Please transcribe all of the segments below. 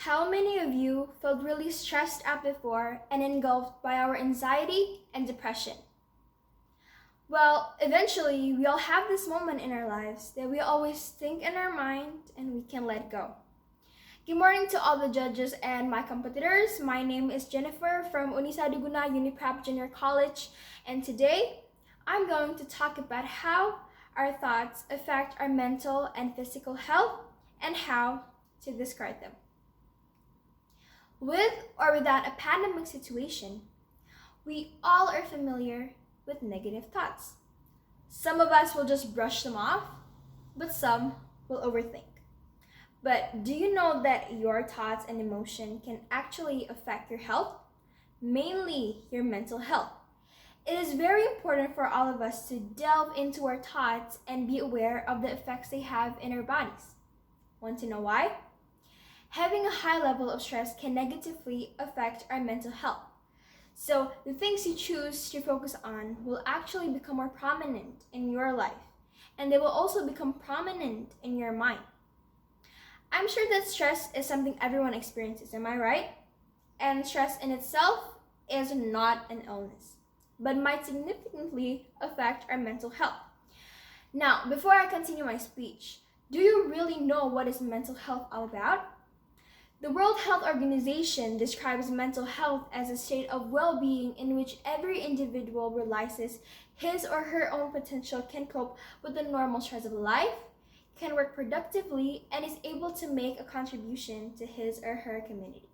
How many of you felt really stressed out before and engulfed by our anxiety and depression? Well, eventually, we all have this moment in our lives that we always think in our mind and we can let go. Good morning to all the judges and my competitors. My name is Jennifer from Unisa Duguna Uniprep Junior College, and today I'm going to talk about how our thoughts affect our mental and physical health and how to discard them. With or without a pandemic situation, we all are familiar with negative thoughts. Some of us will just brush them off, but some will overthink. But do you know that your thoughts and emotion can actually affect your health? Mainly your mental health. It is very important for all of us to delve into our thoughts and be aware of the effects they have in our bodies. Want to know why? Having a high level of stress can negatively affect our mental health. So the things you choose to focus on will actually become more prominent in your life, and they will also become prominent in your mind. I'm sure that stress is something everyone experiences, am I right? And stress in itself is not an illness, but might significantly affect our mental health. Now, before I continue my speech, do you really know what is mental health all about? The World Health Organization describes mental health as a state of well-being in which every individual realizes his or her own potential, can cope with the normal stress of life, can work productively, and is able to make a contribution to his or her community.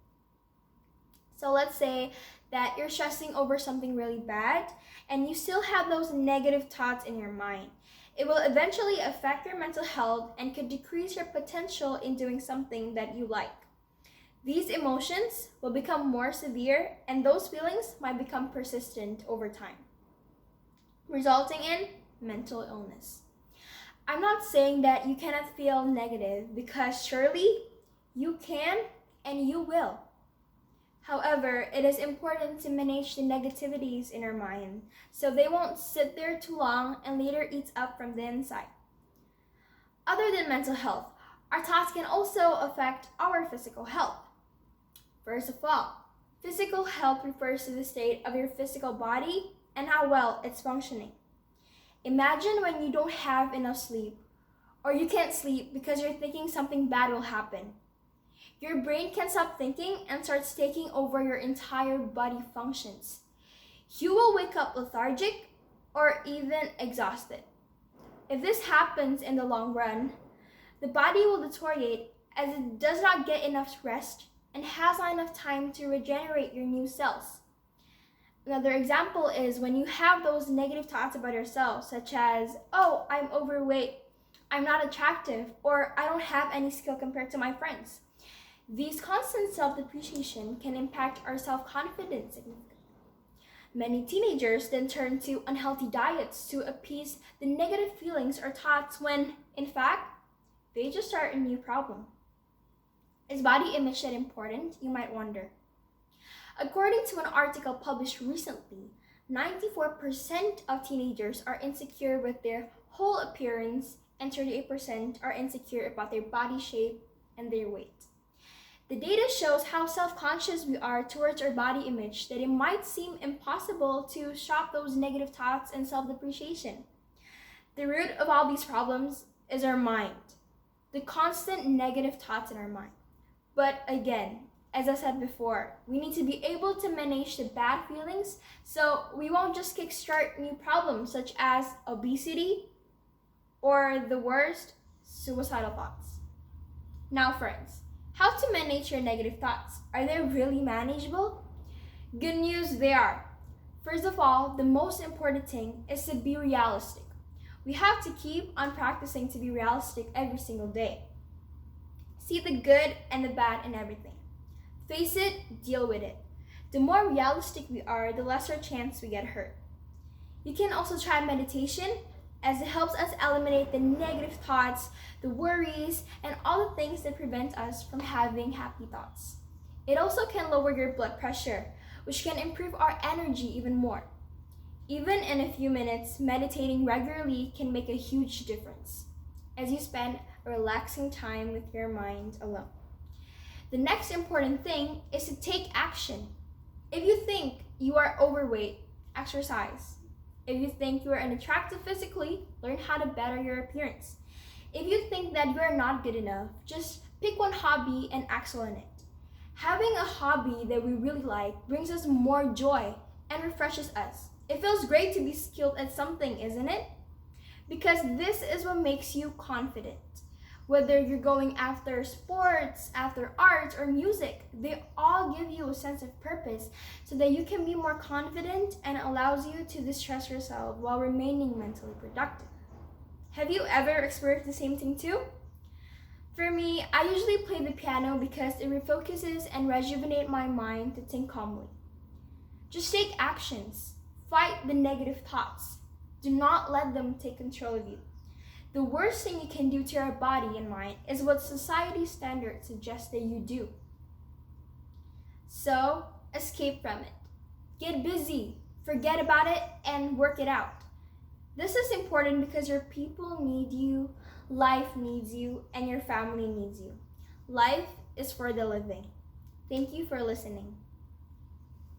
So let's say that you're stressing over something really bad and you still have those negative thoughts in your mind. It will eventually affect your mental health and could decrease your potential in doing something that you like. These emotions will become more severe, and those feelings might become persistent over time, resulting in mental illness. I'm not saying that you cannot feel negative, because surely you can and you will. However, it is important to manage the negativities in our mind so they won't sit there too long and later eat up from the inside. Other than mental health, our thoughts can also affect our physical health. First of all, physical health refers to the state of your physical body and how well it's functioning. Imagine when you don't have enough sleep, or you can't sleep because you're thinking something bad will happen. Your brain can't stop thinking and starts taking over your entire body functions. You will wake up lethargic or even exhausted. If this happens in the long run, the body will deteriorate as it does not get enough rest and has not enough time to regenerate your new cells. Another example is when you have those negative thoughts about yourself, such as, oh, I'm overweight, I'm not attractive, or I don't have any skill compared to my friends. These constant self-depreciation can impact our self-confidence significantly. Many teenagers then turn to unhealthy diets to appease the negative feelings or thoughts when, in fact, they just start a new problem. Is body image that important, you might wonder? According to an article published recently, 94% of teenagers are insecure with their whole appearance and 38% are insecure about their body shape and their weight. The data shows how self-conscious we are towards our body image that it might seem impossible to stop those negative thoughts and self-depreciation. The root of all these problems is our mind, the constant negative thoughts in our mind. But again, as I said before, we need to be able to manage the bad feelings so we won't just kickstart new problems such as obesity or the worst, suicidal thoughts. Now friends, how to manage your negative thoughts? Are they really manageable? Good news, they are. First of all, the most important thing is to be realistic. We have to keep on practicing to be realistic every single day. See the good and the bad in everything. Face it, deal with it. The more realistic we are, the lesser chance we get hurt. You can also try meditation, as it helps us eliminate the negative thoughts, the worries, and all the things that prevent us from having happy thoughts. It also can lower your blood pressure, which can improve our energy even more. Even in a few minutes, meditating regularly can make a huge difference as you spend a relaxing time with your mind alone. The next important thing is to take action. If you think you are overweight, exercise. If you think you are unattractive physically, learn how to better your appearance. If you think that you are not good enough, just pick one hobby and excel in it. Having a hobby that we really like brings us more joy and refreshes us. It feels great to be skilled at something, isn't it? Because this is what makes you confident. Whether you're going after sports, after arts, or music, they all give you a sense of purpose so that you can be more confident and allows you to distress yourself while remaining mentally productive. Have you ever experienced the same thing too? For me, I usually play the piano because it refocuses and rejuvenates my mind to think calmly. Just take actions. Fight the negative thoughts. Do not let them take control of you. The worst thing you can do to your body and mind is what society standards suggest that you do. So, escape from it. Get busy, forget about it, and work it out. This is important because your people need you, life needs you, and your family needs you. Life is for the living. Thank you for listening.